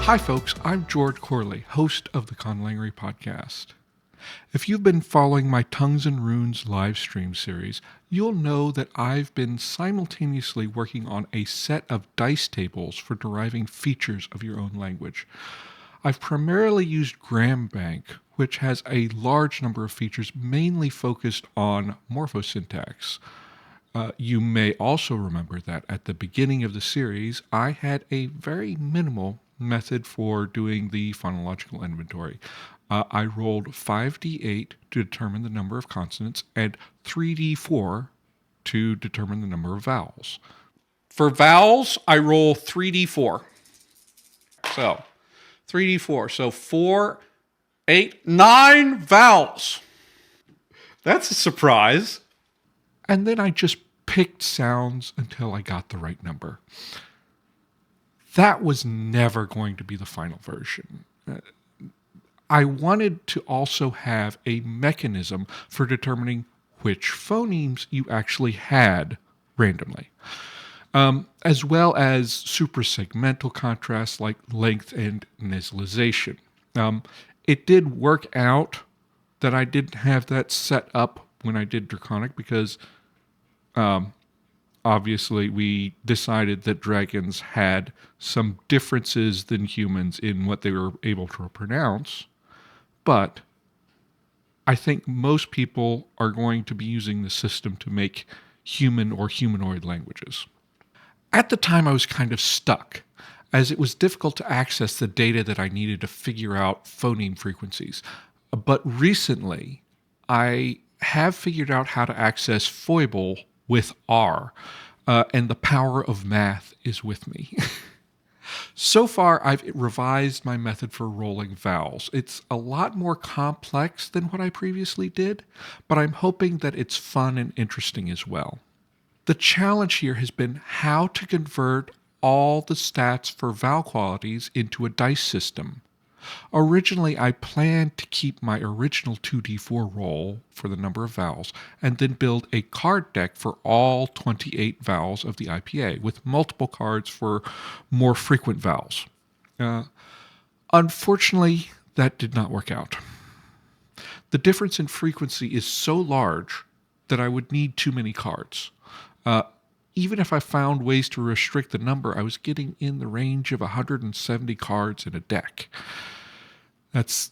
Hi folks, I'm George Corley, host of the Conlangs podcast. If you've been following my Tongues and Runes live stream series, you'll know that I've been simultaneously working on a set of dice tables for deriving features of your own language. I've primarily used GramBank, which has a large number of features mainly focused on morphosyntax. You may also remember that at the beginning of the series, I had a very minimal method for doing the phonological inventory. I rolled 5d8 to determine the number of consonants and 3d4 to determine the number of vowels. For vowels, I roll 3d4. So, 3d4. So 4, 8, 9 vowels. That's a surprise. And then I just picked sounds until I got the right number. That was never going to be the final version. I wanted to also have a mechanism for determining which phonemes you actually had randomly, as well as suprasegmental contrasts like length and nasalization. It did work out that I didn't have that set up when I did Draconic because obviously we decided that dragons had some differences than humans in what they were able to pronounce. But I think most people are going to be using the system to make human or humanoid languages. At the time, I was kind of stuck, as it was difficult to access the data that I needed to figure out phoneme frequencies. But recently, I have figured out how to access Foible with R, and the power of math is with me. So far, I've revised my method for rolling vowels. It's a lot more complex than what I previously did, but I'm hoping that it's fun and interesting as well. The challenge here has been how to convert all the stats for vowel qualities into a dice system. Originally, I planned to keep my original 2d4 roll for the number of vowels and then build a card deck for all 28 vowels of the IPA with multiple cards for more frequent vowels. Unfortunately, that did not work out. The difference in frequency is so large that I would need too many cards. Even if I found ways to restrict the number, I was getting in the range of 170 cards in a deck. That's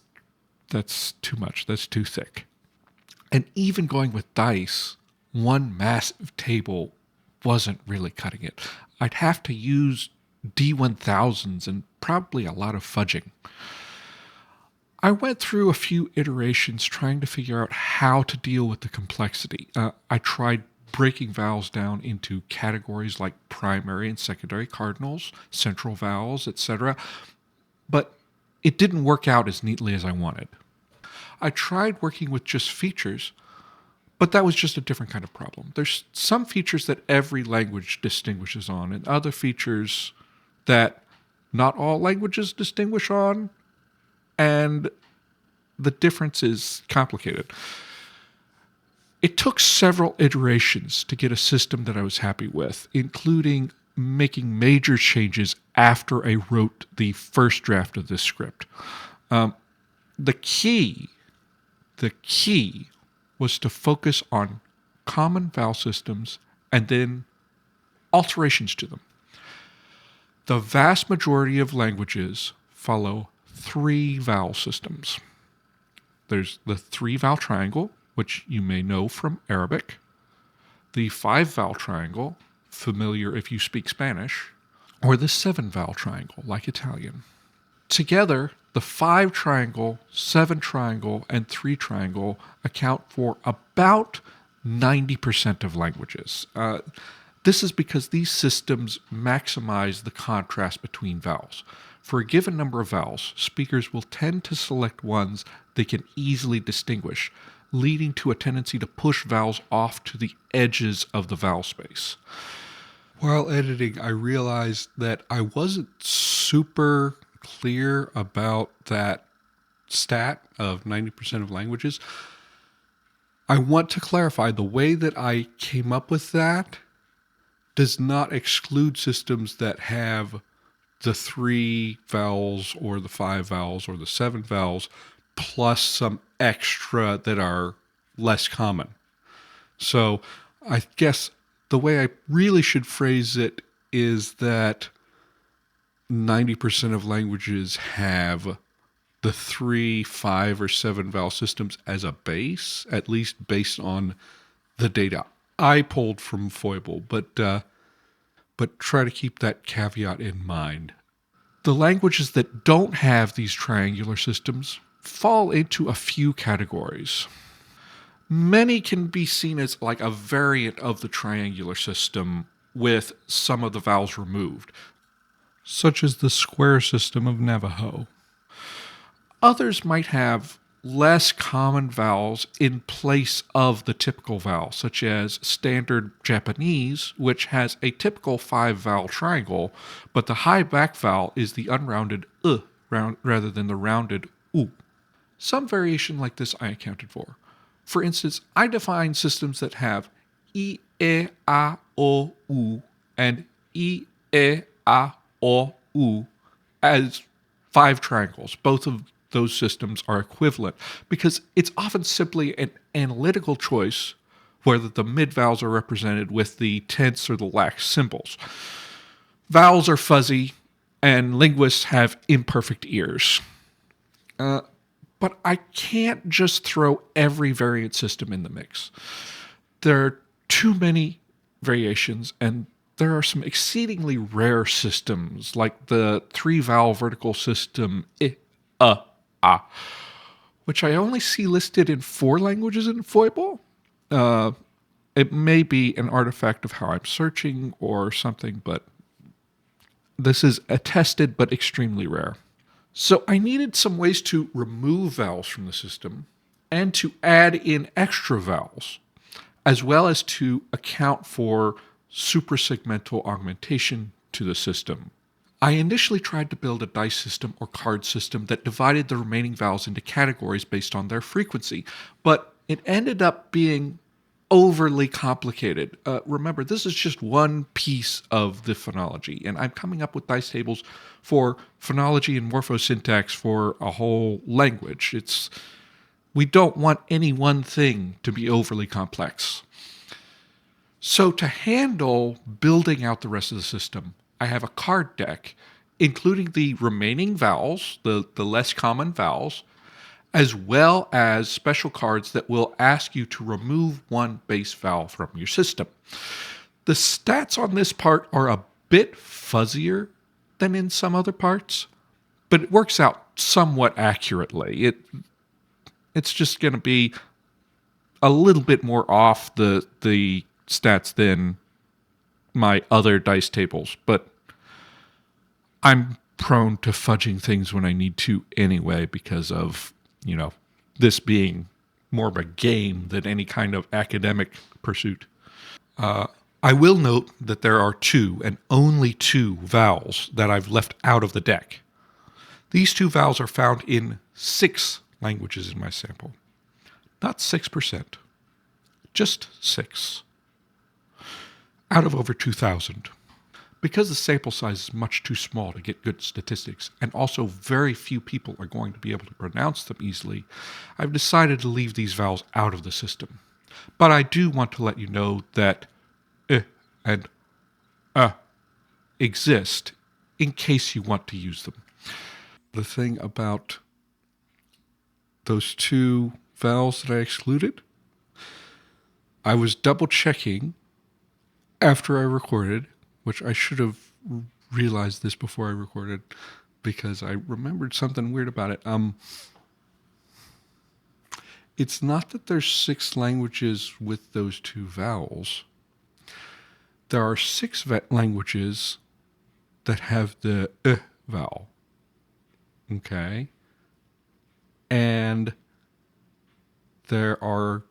too much. That's too thick. And even going with dice, one massive table wasn't really cutting it. I'd have to use D1000s and probably a lot of fudging. I went through a few iterations trying to figure out how to deal with the complexity. I tried breaking vowels down into categories like primary and secondary cardinals, central vowels, etc. But it didn't work out as neatly as I wanted. I tried working with just features, but that was just a different kind of problem. There's some features that every language distinguishes on, and other features that not all languages distinguish on, and the difference is complicated. It took several iterations to get a system that I was happy with, including making major changes after I wrote the first draft of this script. The key was to focus on common vowel systems and then alterations to them. The vast majority of languages follow 3 vowel systems. There's the 3 vowel triangle, which you may know from Arabic, the 5 vowel triangle, familiar if you speak Spanish, or the 7 vowel triangle, like Italian. Together, the 5 triangle, 7 triangle, and 3 triangle account for about 90% of languages. This is because these systems maximize the contrast between vowels. For a given number of vowels, speakers will tend to select ones they can easily distinguish, leading to a tendency to push vowels off to the edges of the vowel space. While editing, I realized that I wasn't super clear about that stat of 90% of languages. I want to clarify the way that I came up with that does not exclude systems that have the 3 vowels or the 5 vowels or the 7 vowels plus some extra that are less common. So I guess the way I really should phrase it is that 90% of languages have the 3, 5, or 7 vowel systems as a base, at least based on the data I pulled from Foible, but try to keep that caveat in mind. The languages that don't have these triangular systems fall into a few categories. Many can be seen as like a variant of the triangular system with some of the vowels removed, such as the square system of Navajo. Others might have less common vowels in place of the typical vowel, such as standard Japanese, which has a typical 5-vowel triangle, but the high back vowel is the unrounded rather than the rounded u. Some variation like this I accounted for. For instance, I define systems that have I, E, A, O, U and I, E, A, O, U as 5 triangles. Both of those systems are equivalent because it's often simply an analytical choice whether the mid-vowels are represented with the tense or the lax symbols. Vowels are fuzzy, and linguists have imperfect ears. But I can't just throw every variant system in the mix. There are too many variations, and there are some exceedingly rare systems, like the 3-vowel vertical system I, A, which I only see listed in 4 languages in Foible. It may be an artifact of how I'm searching or something, but this is attested but extremely rare. So I needed some ways to remove vowels from the system and to add in extra vowels, as well as to account for suprasegmental augmentation to the system. I initially tried to build a dice system or card system that divided the remaining vowels into categories based on their frequency, but it ended up being overly complicated. Remember, this is just one piece of the phonology, and I'm coming up with dice tables for phonology and morphosyntax for a whole language. We don't want any one thing to be overly complex. So to handle building out the rest of the system, I have a card deck, including the remaining vowels, the less common vowels, as well as special cards that will ask you to remove one base vowel from your system. The stats on this part are a bit fuzzier than in some other parts, but it works out somewhat accurately. It's just going to be a little bit more off the stats than my other dice tables, but I'm prone to fudging things when I need to anyway because of, this being more of a game than any kind of academic pursuit. I will note that there are 2 and only 2 vowels that I've left out of the deck. These 2 vowels are found in 6 languages in my sample. Not 6%, just 6 out of over 2,000. Because the sample size is much too small to get good statistics, and also very few people are going to be able to pronounce them easily, I've decided to leave these vowels out of the system. But I do want to let you know that and exist in case you want to use them. The thing about those 2 vowels that I excluded, I was double checking after I recorded, which I should have realized this before I recorded because I remembered something weird about it. It's not that there's 6 languages with those 2 vowels. There are 6 languages that have the vowel. Okay? And there are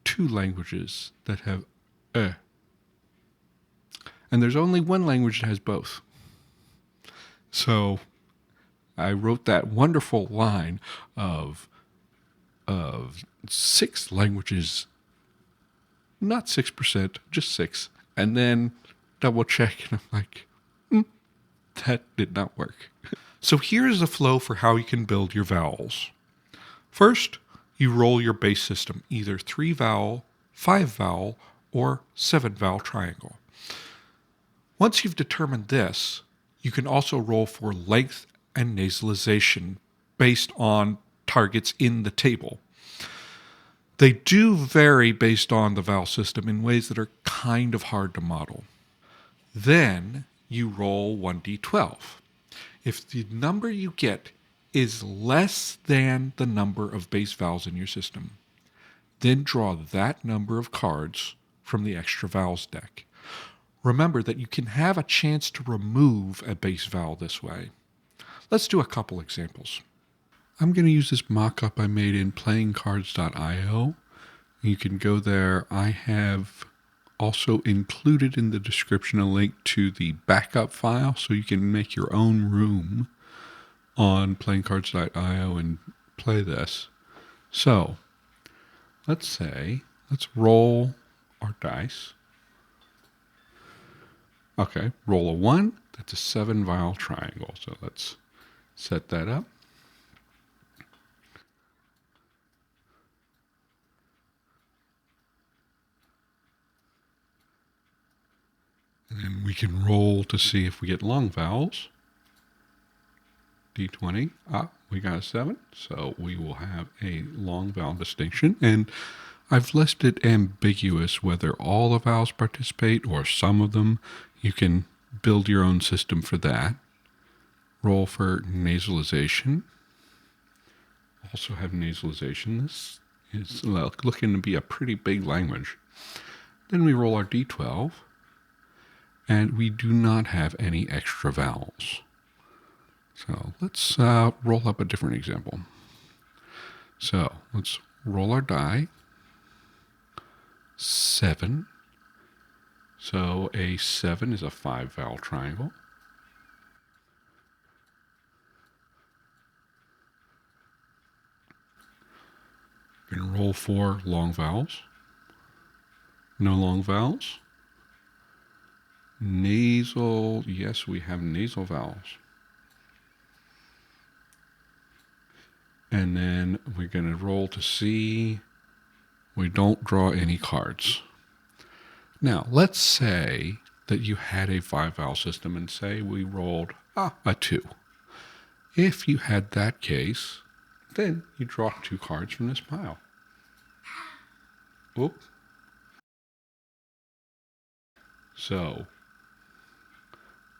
2 languages that have and there's only 1 language that has both. So I wrote that wonderful line of 6 languages, not 6%, just 6, and then double check, and I'm like, that did not work. So here's the flow for how you can build your vowels. First, you roll your base system, either 3-vowel, 5-vowel, or 7-vowel triangle. Once you've determined this, you can also roll for length and nasalization based on targets in the table. They do vary based on the vowel system in ways that are kind of hard to model. Then you roll 1d12. If the number you get is less than the number of base vowels in your system, then draw that number of cards from the extra vowels deck. Remember that you can have a chance to remove a base vowel this way. Let's do a couple examples. I'm going to use this mock-up I made in playingcards.io. You can go there. I have also included in the description a link to the backup file so you can make your own room on playingcards.io and play this. So, let's roll our dice. Okay, roll a 1. That's a 7-vowel triangle. So let's set that up. And then we can roll to see if we get long vowels. D20. We got a 7. So we will have a long vowel distinction. And I've left it ambiguous whether all the vowels participate or some of them. You can build your own system for that. Roll for nasalization. Also have nasalization. This is looking to be a pretty big language. Then we roll our D12. And we do not have any extra vowels. So let's roll up a different example. So let's roll our die. 7. So a 7 is a 5-vowel triangle. You can roll for long vowels. No long vowels. Nasal, yes, we have nasal vowels. And then we're going to roll to see. We don't draw any cards. Now, let's say that you had a 5-vowel system and say we rolled a 2. If you had that case, then you draw 2 cards from this pile. Oop. So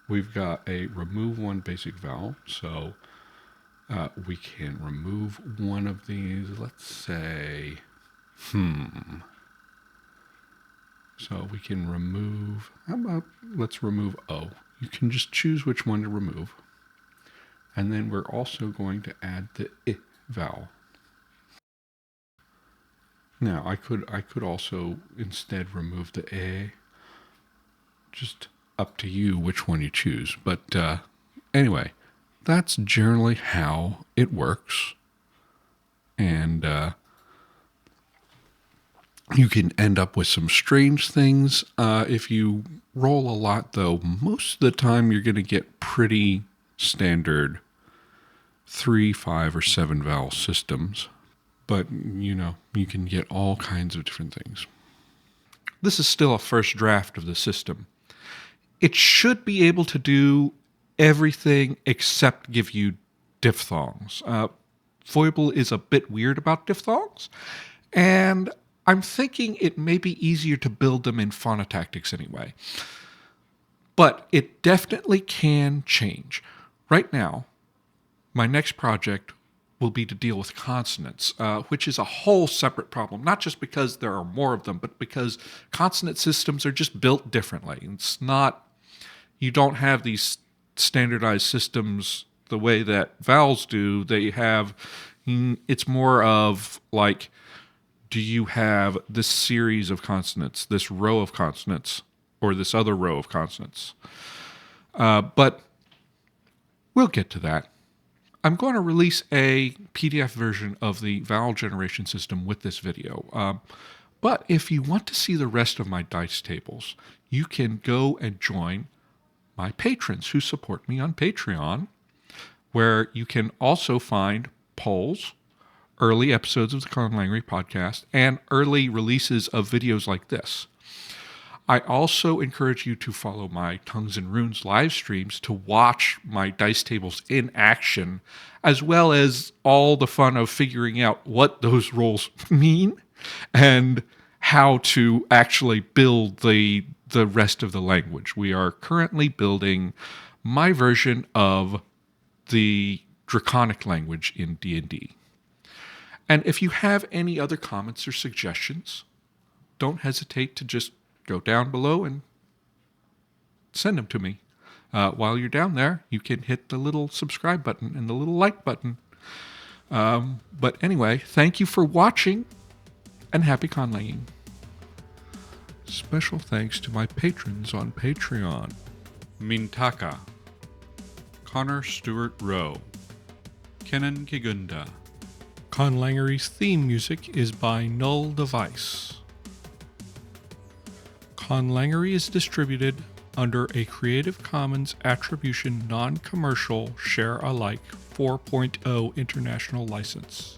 we've got a remove 1 basic vowel. So we can remove one of these. Let's say, So we can remove, let's remove O. You can just choose which one to remove. And then we're also going to add the I vowel. Now, I could also instead remove the A. Just up to you which one you choose. But anyway, that's generally how it works. And you can end up with some strange things. If you roll a lot, though, most of the time you're going to get pretty standard 3, 5, or 7 vowel systems. But, you can get all kinds of different things. This is still a first draft of the system. It should be able to do everything except give you diphthongs. Foible is a bit weird about diphthongs, and I'm thinking it may be easier to build them in phonotactics anyway. But it definitely can change. Right now, my next project will be to deal with consonants, which is a whole separate problem, not just because there are more of them, but because consonant systems are just built differently. It's not, you don't have these standardized systems the way that vowels do. They have, it's more of like, do you have this series of consonants, this row of consonants, or this other row of consonants? But we'll get to that. I'm going to release a PDF version of the vowel generation system with this video. But if you want to see the rest of my dice tables, you can go and join my patrons who support me on Patreon, where you can also find polls, early episodes of the Conlangery podcast, and early releases of videos like this. I also encourage you to follow my Tongues and Runes live streams to watch my dice tables in action, as well as all the fun of figuring out what those rolls mean and how to actually build the rest of the language. We are currently building my version of the Draconic language in D&D. And if you have any other comments or suggestions, don't hesitate to just go down below and send them to me. While you're down there, you can hit the little subscribe button and the little like button. But anyway, thank you for watching, and happy conlanging. Special thanks to my patrons on Patreon: Mintaka, Connor Stewart Rowe, Kenan Kigunda. Conlangery's theme music is by Null Device. Conlangery is distributed under a Creative Commons Attribution Non-Commercial Share-alike 4.0 international license.